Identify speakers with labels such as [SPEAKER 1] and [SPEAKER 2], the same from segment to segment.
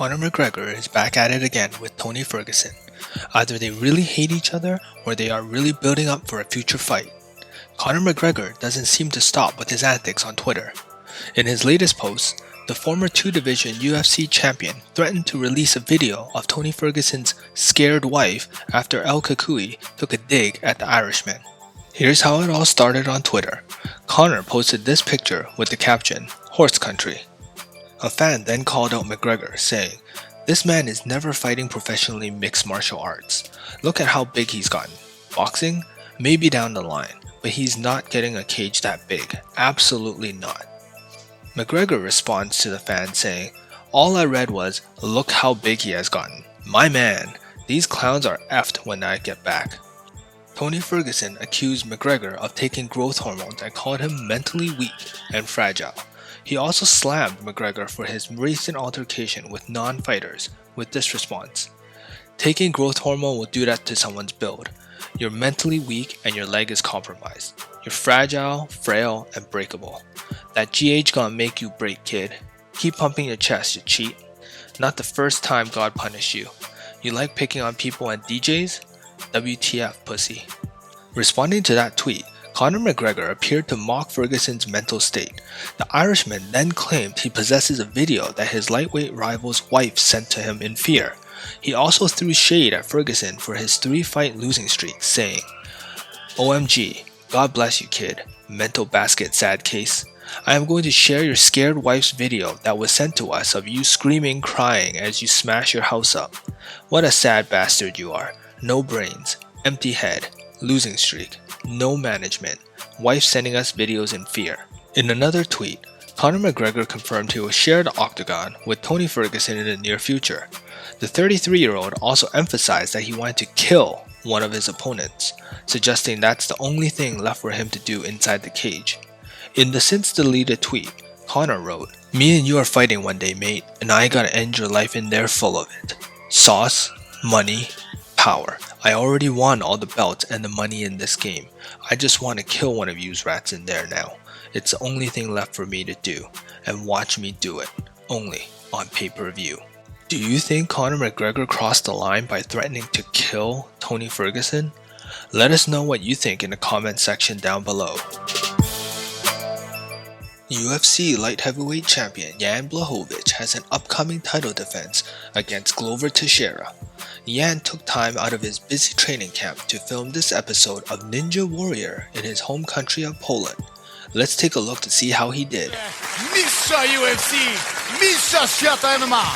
[SPEAKER 1] Conor McGregor is back at it again with Tony Ferguson. Either they really hate each other or they are really building up for a future fight. Conor McGregor doesn't seem to stop with his antics on Twitter. In his latest post, the former two-division UFC champion threatened to release a video of Tony Ferguson's scared wife after El Kakui took a dig at the Irishman. Here's how it all started on Twitter. Conor posted this picture with the caption, "Horse Country." A fan then called out McGregor, saying, "This man is never fighting professionally mixed martial arts. Look at how big he's gotten. Boxing? Maybe down the line, but he's not getting a cage that big. Absolutely not." McGregor responds to the fan saying, "All I read was, look how big he has gotten. My man, these clowns are effed when I get back." Tony Ferguson accused McGregor of taking growth hormones and called him mentally weak and fragile. He also slammed McGregor for his recent altercation with non-fighters with this response: "Taking growth hormone will do that to someone's build. You're mentally weak and your leg is compromised. You're fragile, frail, and breakable. That GH gonna make you break, kid. Keep pumping your chest, you cheat. Not the first time God punished you. You like picking on people and DJs? WTF, pussy." Responding to that tweet, Conor McGregor appeared to mock Ferguson's mental state. The Irishman then claimed he possesses a video that his lightweight rival's wife sent to him in fear. He also threw shade at Ferguson for his 3-fight losing streak, saying, "OMG, God bless you, kid. Mental basket, sad case. I am going to share your scared wife's video that was sent to us of you screaming, crying as you smash your house up. What a sad bastard you are. No brains, empty head, losing streak, no management, wife sending us videos in fear." In another tweet, Conor McGregor confirmed he will share the octagon with Tony Ferguson in the near future. The 33-year-old also emphasized that he wanted to kill one of his opponents, suggesting that's the only thing left for him to do inside the cage. In the since-deleted tweet, Conor wrote, "Me and you are fighting one day, mate, and I gotta end your life in there full of it. Sauce, money, power. I already won all the belts and the money in this game. I just want to kill one of yous rats in there now. It's the only thing left for me to do, and watch me do it, only on pay-per-view." Do you think Conor McGregor crossed the line by threatening to kill Tony Ferguson? Let us know what you think in the comment section down below. UFC light heavyweight champion Jan Blachowicz has an upcoming title defense against Glover Teixeira. Jan took time out of his busy training camp to film this episode of Ninja Warrior in his home country of Poland. Let's take a look to see how he did.
[SPEAKER 2] Mistrza UFC! Mistrza świata MMA!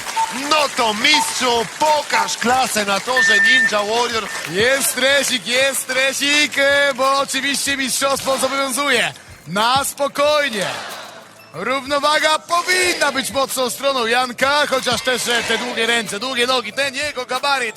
[SPEAKER 3] No to mistrzu, pokaż klasę na torze Ninja Warrior.
[SPEAKER 2] Jest stresik, bo oczywiście mistrzostwo zobowiązuje. Na spokojnie. Równowaga powinna być mocną stroną Janka, chociaż też te długie ręce, długie nogi, ten jego gabaryt,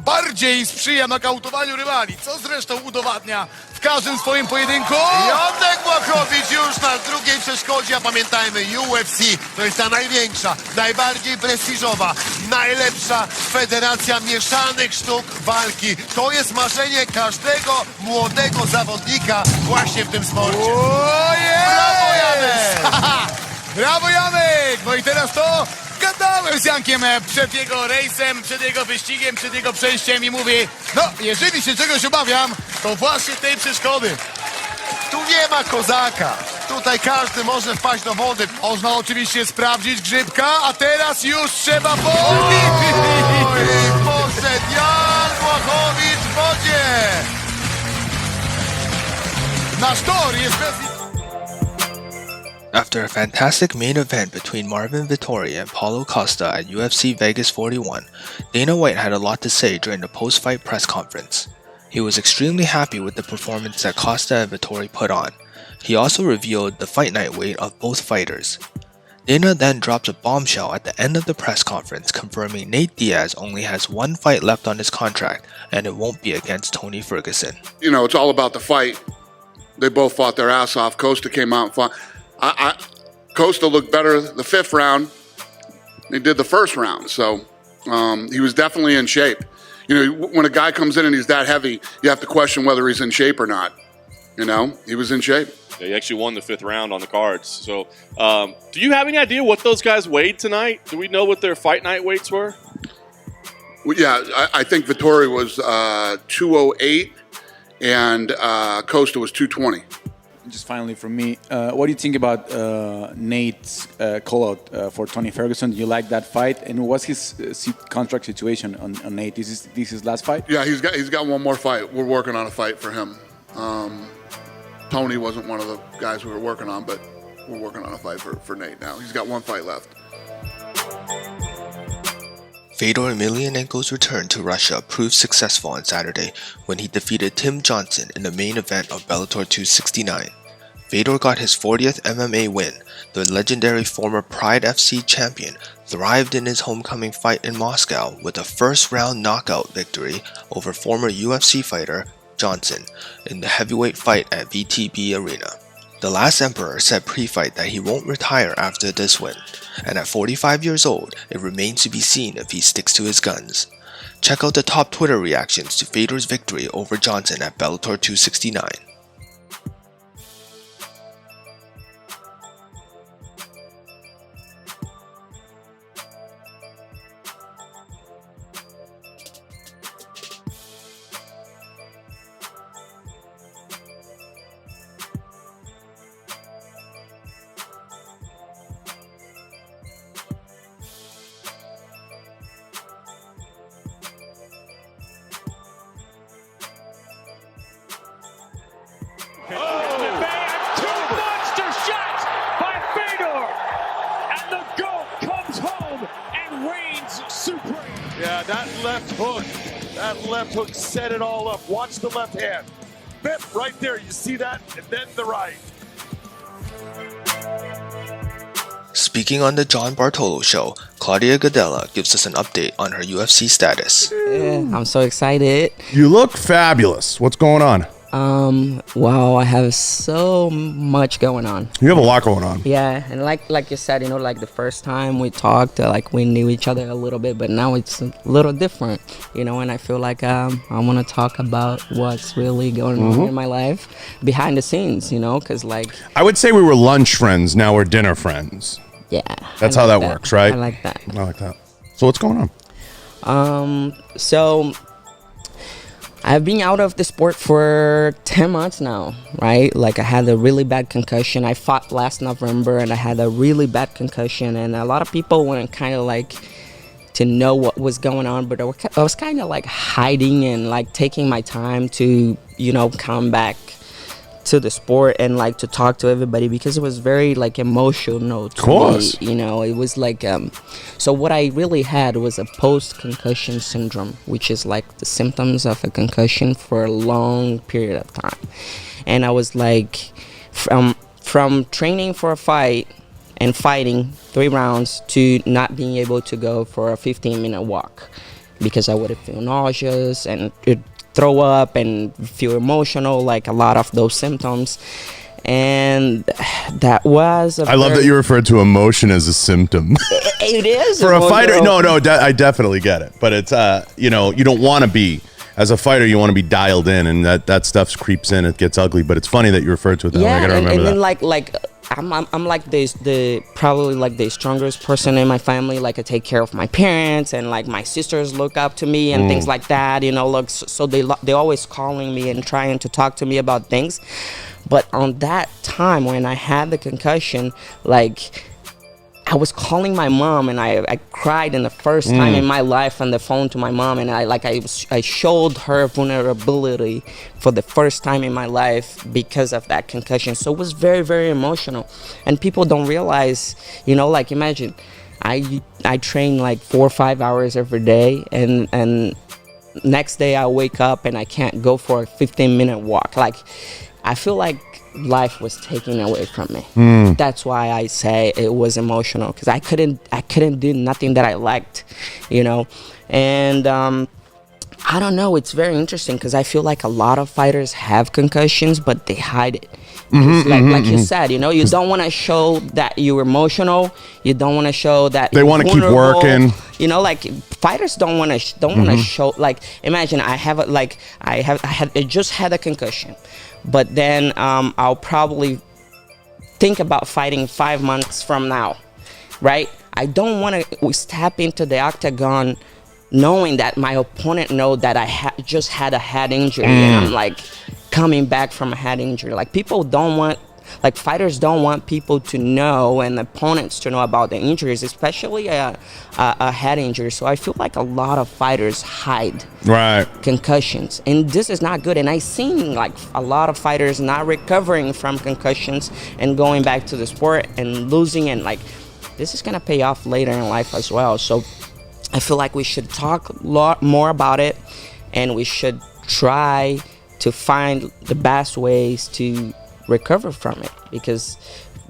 [SPEAKER 2] bardziej sprzyja nokautowaniu rywali, co zresztą udowadnia w każdym swoim pojedynku.
[SPEAKER 3] Janek Blachowicz już na drugiej przeszkodzie, a pamiętajmy, UFC to jest ta największa, najbardziej prestiżowa, najlepsza federacja mieszanych sztuk walki. To jest marzenie każdego młodego zawodnika właśnie w tym sporcie.
[SPEAKER 2] Brawo, Janek! Brawo, Janek! No i teraz to gadałem z Jankiem przed jego rejsem, przed jego wyścigiem, przed jego przejściem i mówi, jeżeli się czegoś obawiam, to właśnie tej przeszkody.
[SPEAKER 3] Tu nie ma kozaka. Tutaj każdy może wpaść do wody.
[SPEAKER 2] Można oczywiście sprawdzić grzybka, a teraz już trzeba podbić.
[SPEAKER 3] Oj, poszedł Jan Blachowicz w wodzie.
[SPEAKER 2] Nasz tor jest bez...
[SPEAKER 1] After a fantastic main event between Marvin Vettori and Paulo Costa at UFC Vegas 41, Dana White had a lot to say during the post-fight press conference. He was extremely happy with the performance that Costa and Vettori put on. He also revealed the fight night weight of both fighters. Dana then dropped a bombshell at the end of the press conference, confirming Nate Diaz only has one fight left on his contract and it won't be against Tony Ferguson.
[SPEAKER 4] You know, it's all about the fight. They both fought their ass off. Costa came out and fought. Costa looked better the 5th round than he did the 1st round, so he was definitely in shape. You know, when a guy comes in and he's that heavy, you have to question whether he's in shape or not. You know, he was in shape.
[SPEAKER 5] Yeah, he actually won the 5th round on the cards. So, do you have any idea what those guys weighed tonight? Do we know what their fight night weights were?
[SPEAKER 4] Well, yeah, I think Vettori was 208 and Costa was 220.
[SPEAKER 6] Just finally from me, what do you think about Nate's call-out for Tony Ferguson? Do you like that fight? And what's his contract situation on Nate? Is this his last fight?
[SPEAKER 4] Yeah, he's got one more fight. We're working on a fight for him. Tony wasn't one of the guys we were working on, but we're working on a fight for Nate now. He's got one fight left.
[SPEAKER 1] Fedor Emelianenko's return to Russia proved successful on Saturday when he defeated Tim Johnson in the main event of Bellator 269. Fedor got his 40th MMA win. The legendary former Pride FC champion thrived in his homecoming fight in Moscow with a first-round knockout victory over former UFC fighter Johnson in the heavyweight fight at VTB Arena. The Last Emperor said pre-fight that he won't retire after this win, and at 45 years old, it remains to be seen if he sticks to his guns. Check out the top Twitter reactions to Fedor's victory over Johnson at Bellator 269.
[SPEAKER 7] Two monster shots by Fedor, and the GOAT comes home and reigns supreme.
[SPEAKER 8] Yeah, that left hook set it all up. Watch the left hand. Bip, right there, you see that? And then the right.
[SPEAKER 1] Speaking on the John Bartolo show, Claudia Gadelha gives us an update on her UFC status.
[SPEAKER 9] Yeah, I'm so excited.
[SPEAKER 10] You look fabulous. What's going on?
[SPEAKER 9] Wow, I have so much going on.
[SPEAKER 10] You have a lot going on.
[SPEAKER 9] Yeah, and like you said, you know, like the first time we talked, like we knew each other a little bit, but now it's a little different, you know, and I feel like I want to talk about what's really going on in my life behind the scenes, you know, because like...
[SPEAKER 10] I would say we were lunch friends, now we're dinner friends.
[SPEAKER 9] Yeah.
[SPEAKER 10] That's how that works, right?
[SPEAKER 9] I like that.
[SPEAKER 10] I like that. So what's going on?
[SPEAKER 9] So... I've been out of the sport for 10 months now, right? Like I had a really bad concussion. I fought last November and I had a really bad concussion, and a lot of people wanted kind of like to know what was going on, but I was kind of like hiding and like taking my time to, you know, come back to the sport and like to talk to everybody because it was very like emotional to me, you know. It was like so what I really had was a post-concussion syndrome, which is like the symptoms of a concussion for a long period of time. And I was like from training for a fight and fighting 3 rounds to not being able to go for a 15-minute walk because I would feel nauseous and throw up and feel emotional, like a lot of those symptoms. And that was
[SPEAKER 10] I love that you referred to emotion as a symptom.
[SPEAKER 9] It is
[SPEAKER 10] for a fighter. No, I definitely get it, but it's you know, you don't want to be, as a fighter, you want to be dialed in, and that stuff creeps in, it gets ugly. But it's funny that you referred to it that way. I gotta remember that.
[SPEAKER 9] And like I'm like the probably like the strongest person in my family. Like I take care of my parents, and like my sisters look up to me and things like that, you know. Look, so they always calling me and trying to talk to me about things. But on that time when I had the concussion, like I was calling my mom, and I cried in the first time in my life on the phone to my mom, and I showed her vulnerability for the first time in my life because of that concussion. So it was very, very emotional, and people don't realize, you know, like imagine I train like 4 or 5 hours every day, and next day I wake up and I can't go for a 15-minute walk. Like I feel like life was taken away from me. That's why I say it was emotional, because I couldn't do nothing that I liked, you know. And I don't know, it's very interesting because I feel like a lot of fighters have concussions, but they hide it. Like you said, you know, you don't want to show that you're emotional. You don't want to show that
[SPEAKER 10] they want to keep working.
[SPEAKER 9] You know, like fighters don't want to show. Like imagine I just had a concussion, but then I'll probably think about fighting 5 months from now, right? I don't want to step into the octagon knowing that my opponent know that I just had a head injury and I'm like coming back from a head injury. Like people don't want, like fighters don't want people to know and opponents to know about the injuries, especially a head injury. So I feel like a lot of fighters hide concussions, and this is not good. And I've seen like a lot of fighters not recovering from concussions and going back to the sport and losing, and like this is gonna pay off later in life as well. So I feel like we should talk a lot more about it, and we should try to find the best ways to recover from it, because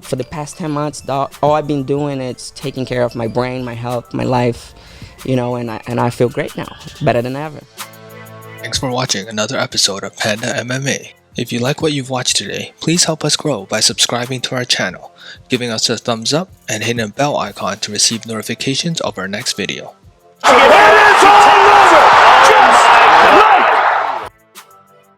[SPEAKER 9] for the past 10 months all I've been doing is taking care of my brain, my health, my life, you know, and I feel great now, better than ever.
[SPEAKER 1] Thanks for watching another episode of Panda MMA. If you like what you've watched today, please help us grow by subscribing to our channel, giving us a thumbs up, and hitting a bell icon to receive notifications of our next video.
[SPEAKER 7] It is all over!